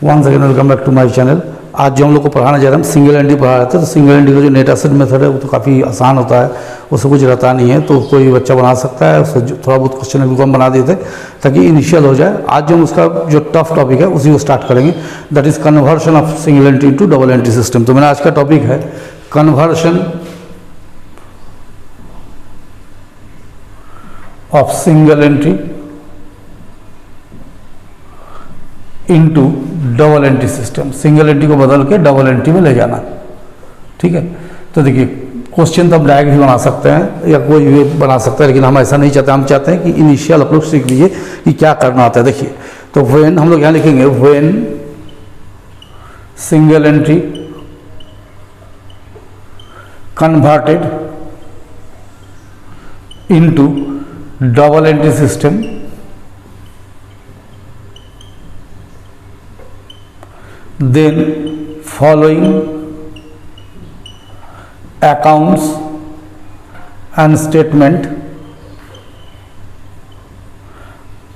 Once again welcome back to my channel. आज जो हम लोग को पढ़ाना जा रहे हैं, हम सिंगल एंट्री पढ़ा रहे थे। तो सिंगल एंट्री का जो नेट एसेट मेथड है वो तो काफ़ी आसान होता है, उससे कुछ रहता नहीं है, तो कोई बच्चा बना सकता है। उससे थोड़ा बहुत क्वेश्चन भी हम बना देते ताकि इनिशियल हो जाए। आज जो हम उसका जो टफ टॉपिक है उसी को स्टार्ट करेंगे, that is conversion of single entry to double entry system. तो मेरा आज का टॉपिक है conversion of single entry into double entry system. Single entry को बदल के डबल एंट्री में ले जाना, ठीक है। तो देखिए, क्वेश्चन तो हम डायरेक्ट भी बना सकते हैं या कोई भी बना सकता है, लेकिन हम ऐसा नहीं चाहते। हम चाहते हैं कि इनिशियल आप लोग सीख लीजिए कि क्या करना होता है। देखिए, तो व्हेन हम लोग यहाँ लिखेंगे, when single entry converted into double entry system, then following accounts and statement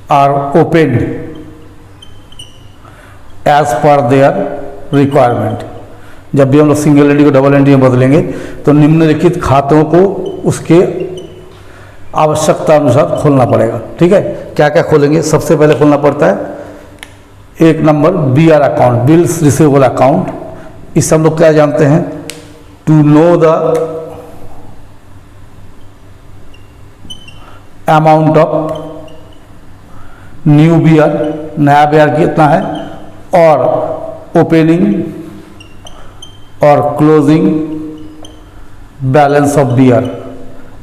are opened as per their requirement। जब भी हम लोग सिंगल एंट्री को डबल एंट्री में बदलेंगे तो निम्नलिखित खातों को उसके आवश्यकता अनुसार खोलना पड़ेगा, ठीक है। क्या क्या खोलेंगे? सबसे पहले खोलना पड़ता है एक number BR account, bills receivable account. इससे हम लोग क्या जानते हैं? To know the amount of new BR, नया BR कितना है, और ओपनिंग और क्लोजिंग बैलेंस ऑफ BR।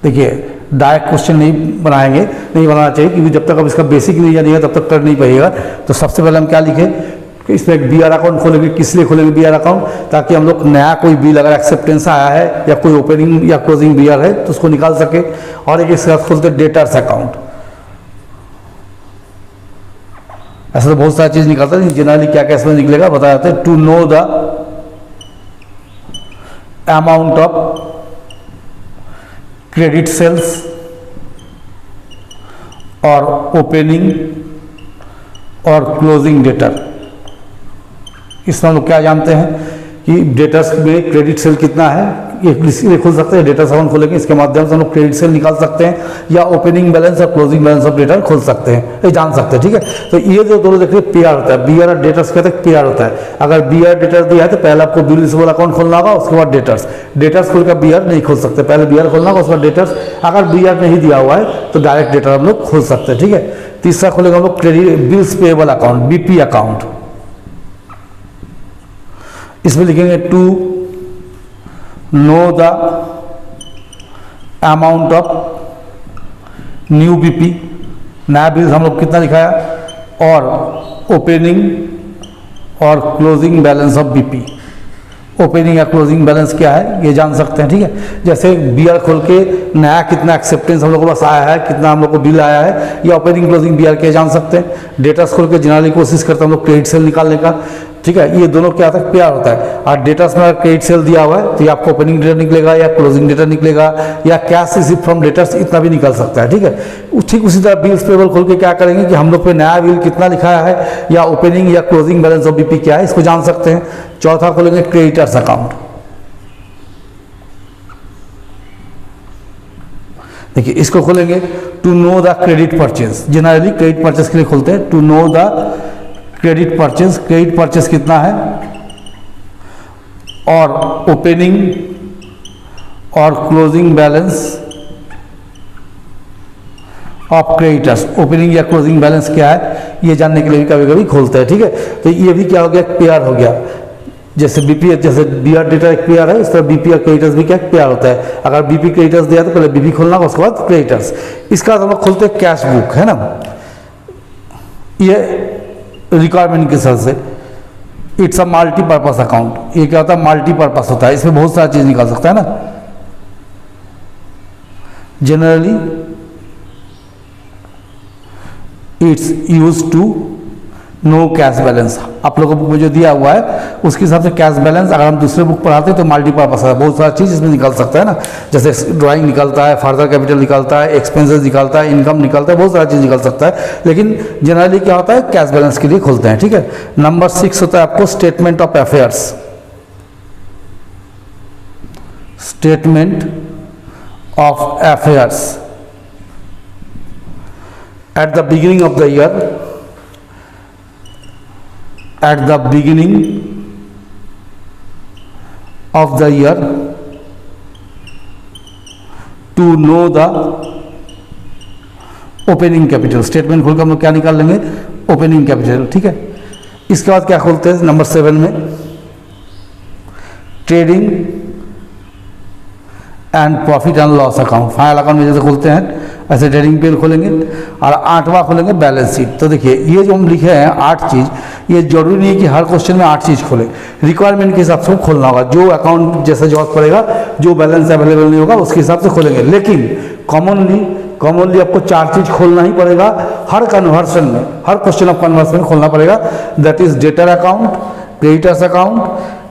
देखिए, डायरेक्ट क्वेश्चन नहीं बनाएंगे, नहीं बनाना चाहिए, क्योंकि जब तक अब इसका बेसिक नहीं जानिएगा तब तक कर नहीं पाइएगा। तो सबसे पहले हम क्या लिखें कि इसमें एक BR अकाउंट खोलेंगे। किस लिए खोलेंगे BR अकाउंट? ताकि हम लोग नया कोई बिल अगर एक्सेप्टेंस आया है या कोई ओपनिंग या क्लोजिंग BR है तो उसको निकाल सके। और एक इसके साथ खोलते डेटर्स अकाउंट। ऐसा तो बहुत सारी चीज़ निकालता है, जनरली क्या क्या इसमें निकलेगा बता जाते हैं। To know the amount of credit sales और ओपनिंग और क्लोजिंग डेटर। इसमें हम लोग क्या जानते हैं कि डेटर्स में क्रेडिट सेल कितना है, ये इसलिए खोल सकते हैं। डेटर्स अकाउंट खोलेंगे, इसके माध्यम से हम लोग क्रेडिट सेल निकाल सकते हैं या ओपनिंग बैलेंस और क्लोजिंग बैलेंस ऑफ डेटर खोल सकते हैं, ये जान सकते हैं, ठीक है। तो ये जो दोनों देखिए पेयर होता है, BR और डेटर्स कहते हैं पेयर होता है। अगर BR डेटर दिया है तो पहले आपको बिल रिसीवेबल अकाउंट खोलना होगा, उसके बाद डेटर्स खोल कर BR नहीं खोल सकते, पहले BR खोलना होगा उसके बाद डेटर्स। अगर BR नहीं दिया हुआ है तो डायरेक्ट डेटर हम लोग खोल सकते हैं, ठीक है। तीसरा खोलेंगे हम लोग credit bills payable account, BP account. इसमें लिखेंगे to know the amount of new BP, नया बिल हम लोग कितना लिखाया, और ओपनिंग और closing balance of BP। Opening या क्लोजिंग बैलेंस क्या है ये जान सकते हैं, ठीक है। जैसे BR खोल के नया कितना एक्सेप्टेंस हम लोग को पास आया है, कितना हम लोग को बिल आया है, या ओपनिंग क्लोजिंग BR के जान सकते हैं। डेटास खोल के जनरली कोशिश करते हैं हम लोग क्रेडिट सेल निकालने का, ठीक है। ये दोनों क्या होता है, पेयर होता है। और डेटास में अगर क्रेडिट सेल दिया हुआ है तो ये आपको ओपनिंग डेटा निकलेगा या क्लोजिंग डेटा निकलेगा या कैश रिसीव फ्रॉम डेटर्स, इतना भी निकल सकता है, ठीक है। ठीक उसी तरह बिल्स पेएबल खोल के क्या करेंगे कि हम लोग पे नया बिल कितना लिखाया है या ओपनिंग या क्लोजिंग बैलेंस ऑफ BP क्या है, इसको जान सकते हैं। चौथा खोलेंगे क्रेडिटर्स अकाउंट। देखिए, इसको खोलेंगे to know the credit purchase. Generally credit purchase के लिए खोलते हैं, to know the credit purchase. Credit purchase कितना है और ओपनिंग और closing balance of creditors. Opening या क्लोजिंग बैलेंस क्या है ये जानने के लिए भी कभी कभी खोलते हैं, ठीक है। तो ये भी क्या हो गया, पेयर हो गया। जैसे BP, जैसे BR डेटा एक पेयर है, इस तरह BP और क्रेडिटर्स भी क्या पेयर होता है। अगर BP क्रेडिटर्स दिया तो पहले BP खोलना होगा, उसके बाद क्रेडिटर्स। इसका हम लोग खोलते हैं कैश बुक, है ना। ये रिक्वायरमेंट के हिसाब से इट्स अ मल्टीपर्पज अकाउंट। ये क्या होता है, मल्टीपर्पज होता है, इसमें बहुत सारी चीज निकाल सकता है ना। Generally it's use to know cash balance. आप लोगों को बुक में जो दिया हुआ है उसके हिसाब से कैश बैलेंस, अगर हम दूसरे बुक पढ़ाते हैं तो मल्टीपर्पस है, बहुत सारा चीज़ इसमें निकल सकता है ना, जैसे ड्राइंग निकलता है, फर्दर कैपिटल निकलता है, एक्सपेंसेस निकलता है, इनकम निकलता है, बहुत सारा चीज़ निकल सकता है, लेकिन जनरली क्या होता है कैश बैलेंस के लिए खोलते हैं। ठीक है, नंबर 6 होता है आपको statement of affairs. Statement of affairs at the beginning of the year, at the beginning of the year to know the opening capital। Statement खोलकर हम लोग क्या निकाल लेंगे, ओपनिंग कैपिटल। ठीक है, इसके बाद क्या खोलते हैं नंबर 7 में, trading and profit and loss account. Final account में जैसे खोलते हैं ऐसे ट्रेडिंग पे खोलेंगे, और 8वां खोलेंगे बैलेंस शीट। तो देखिए ये जो हम लिखे हैं 8 चीज़, ये जरूरी नहीं है कि हर क्वेश्चन में 8 चीज़ खोले, रिक्वायरमेंट के हिसाब से खोलना होगा। जो अकाउंट जैसे जरूरत पड़ेगा, जो बैलेंस अवेलेबल नहीं होगा उसके हिसाब से खोलेंगे, लेकिन कॉमनली आपको 4 चीज़ खोलना ही पड़ेगा हर कन्वर्सन में, हर क्वेश्चन ऑफ कन्वर्सन में खोलना पड़ेगा। That is debtor account, creditors account,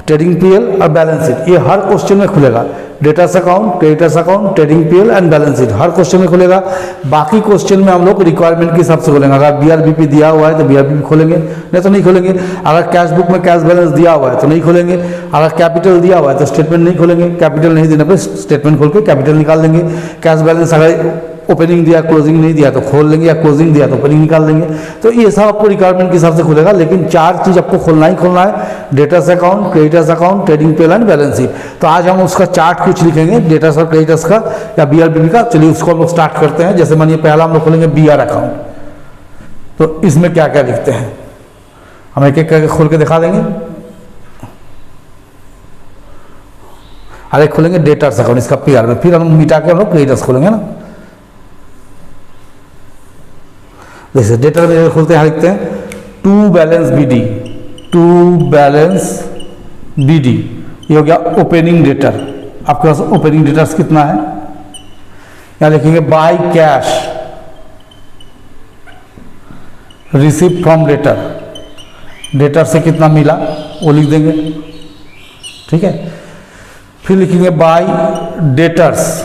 trading PL और बैलेंस शीट। ये हर क्वेश्चन में खुलेगा, debtors account, creditors account, trading PL and balance sheet her question में खुलेगा। बाकी क्वेश्चन में हम लोग रिक्वायरमेंट के हिसाब से खोलेंगे। अगर बीआरबीपी दिया हुआ है तो बीआरबीपी खोलेंगे, नहीं तो नहीं खोलेंगे। अगर कैश बुक में कैश बैलेंस दिया हुआ है तो नहीं खोलेंगे। अगर कैपिटल दिया हुआ है तो स्टेटमेंट नहीं खोलेंगे, कैपिटल नहीं देने पर स्टेटमेंट खोल के कैपिटल निकाल देंगे। कैश बैलेंस अगर ओपनिंग दिया क्लोजिंग नहीं दिया तो खोल लेंगे, या क्लोजिंग दिया तो ओपनिंग निकाल देंगे। तो ये सब आपको रिक्वायरमेंट के हिसाब से खुलेगा, लेकिन 4 चीज़ आपको खोलना ही खोलना है, debtors account, creditors account, trading PL and balance sheet. तो आज हम उसका चार्ट कुछ लिखेंगे डेटर्स और क्रेडिटर्स का या बीआरबीपी का। चलिए उसको हम लोग स्टार्ट करते हैं। जैसे मानिए पहला हम लोग खोलेंगे बीआर अकाउंट, तो इसमें क्या क्या लिखते हैं हम एक एक करके खोल के दिखा देंगे। अरे खोलेंगे डेटर्स अकाउंट इसका पीआर में, फिर हम मिटा के हम लोग क्रेडिटर्स खोलेंगे ना। जैसे डेटर में खोलते हैं, लिखते हैं to balance BD, to balance BD, ये हो गया ओपनिंग डेटर। आपके पास ओपनिंग डेटर्स कितना है, यहाँ लिखेंगे bye cash receive from debtor, debtor से कितना मिला वो लिख देंगे। ठीक है, फिर लिखेंगे by debtors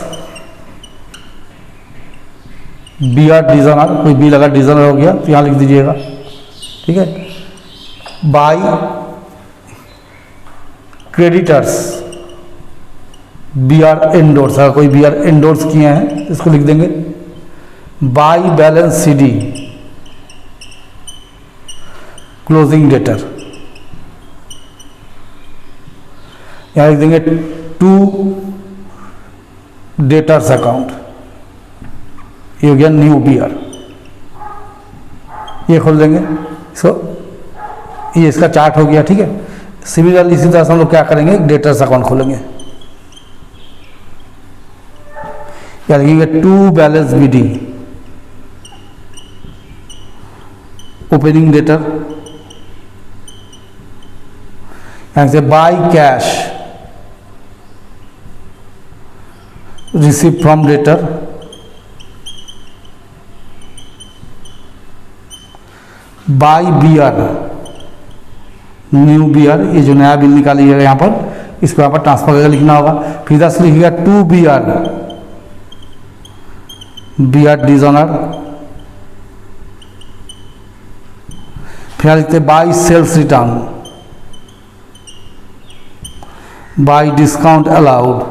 B R dishonoured, कोई बी लगा डिजाइनर हो गया तो यहाँ लिख दीजिएगा। ठीक है, by creditors B R endorse, अगर कोई बी आर एंडोर्स किए हैं इसको लिख देंगे। By balance C D closing debtor, यहाँ लिख देंगे टू डेटर्स अकाउंट, ये हो गया न्यू बीआर, ये खोल देंगे। सो ये इसका चार्ट हो गया। ठीक है, सिमिलरली इसी तरह से हम लोग क्या करेंगे, डेटर्स अकाउंट खोलेंगे, क्या लिखेंगे to balance BD opening debtor, यहां से by cash receive from debtor, by BR new BR, ये जो नया बिल निकालिएगा यहाँ पर इसको यहाँ पर ट्रांसफर करके लिखना होगा। फिर दस लिखिएगा टू बीआर, बीआर डिजाइनर, फिर लिखते by sales return, by discount allowed,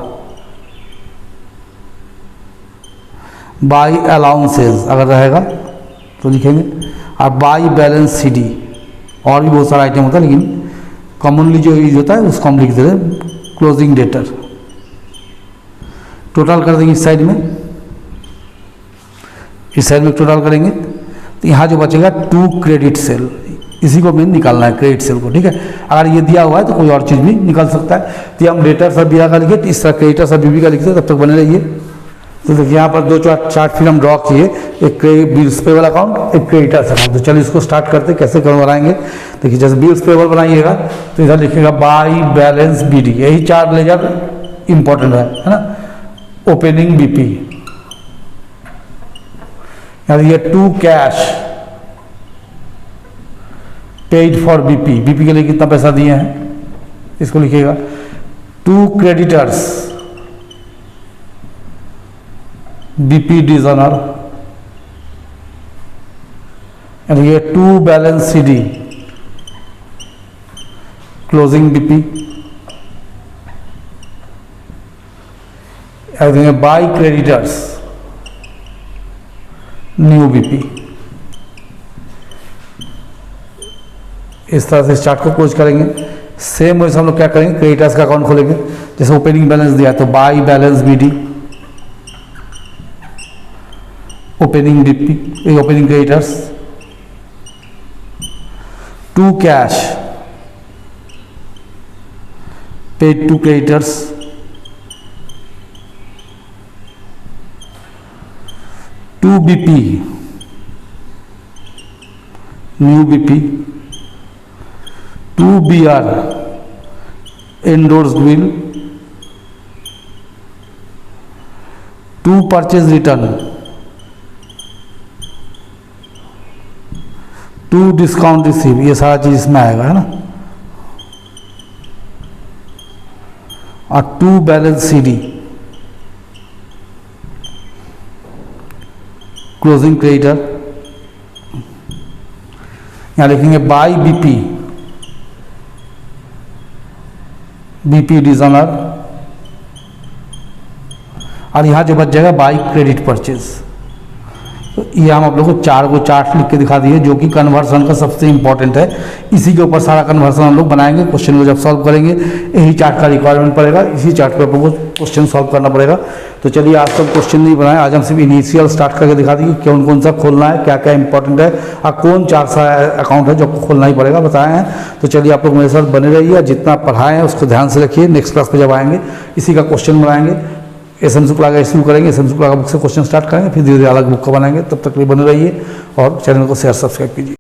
by allowances अगर रहेगा तो लिखेंगे, और बाय बैलेंस सी डी। और भी बहुत सारा आइटम होता है, लेकिन कॉमनली जो यूज होता है उसको हम लिख देते हैं क्लोजिंग डेटर। टोटल कर देंगे इस साइड में, इस साइड में टोटल करेंगे तो यहाँ जो बचेगा टू क्रेडिट सेल, इसी को मेन निकालना है क्रेडिट सेल को। ठीक है, अगर ये दिया हुआ है तो कोई और चीज़ भी निकल सकता है। तो हम डेटर सब बीआर का लिखे, इस तरह क्रेडिटर सब बीबी का लिखते तब तक बने रहिए। तो देखिए यहाँ पर 2 चार्ट फिर हम ड्रॉ किए, एक बिल्स पेबल अकाउंट, एक क्रेडिटर्स अकाउंट। तो चलिए इसको स्टार्ट करते कैसे बनाएंगे। देखिए जैसे बिल्स पेबल बनाइएगा तो इधर लिखिएगा बाय बैलेंस बीडी, यही 4 लेजर इंपॉर्टेंट है ना। ओपनिंग बीपी, यहाँ ये to cash paid for BP, BP के लिए कितना पैसा दिए हैं इसको लिखिएगा। 2 क्रेडिटर्स बीपी डिजनर, यानी ये 2 balance CD closing BP, by creditors new BP. इस तरह से इस चार्ट को क्लोज करेंगे। सेम वैसे हम लोग क्या करेंगे, क्रेडिटर्स का अकाउंट खोलेंगे। जैसे ओपनिंग बैलेंस दिया तो by balance BD, opening BP, opening creditors. 2 cash paid to creditors, 2 BP new BP, 2 BR endorsed bill, 2 purchase return, 2 discount receive, ये सारा चीज इसमें आएगा, है ना। और 2 बैलेंस सीडी क्लोजिंग क्रेडिटर। यहां लिखेंगे बाई बीपी, बीपी डिजनर, और यहां जो बच जाएगा बाई क्रेडिट परचेज। तो ये हम आप लोगों को 4 चार्ट लिख के दिखा दिए जो कि कन्वर्सन का सबसे इंपॉर्टेंट है। इसी के ऊपर सारा कन्वर्सन हम लोग बनाएंगे। क्वेश्चन को जब सॉल्व करेंगे यही चार्ट का रिक्वायरमेंट पड़ेगा, इसी चार्ट पे आपको क्वेश्चन सॉल्व करना पड़ेगा। तो चलिए आज तक क्वेश्चन नहीं बनाए, आज हम सिर्फ इनिशियल स्टार्ट करके दिखा दिए कौन कौन सा खोलना है, क्या क्या इंपॉर्टेंट है और कौन 4 सा अकाउंट है जो आपको खोलना ही पड़ेगा, बताए हैं। तो चलिए आप लोग मेरे साथ बने रहिए, जितना पढ़ाए हैं उसको ध्यान से रखिए। नेक्स्ट क्लास पे जब आएंगे इसी का क्वेश्चन बनाएंगे। SM शुक्ला का शुरू करेंगे, SM शुक्ला का बुक से क्वेश्चन स्टार्ट करेंगे, फिर धीरे धीरे अलग बुक का बनाएंगे। तब तक लिए बने रहिए और चैनल को शेयर सब्सक्राइब कीजिए।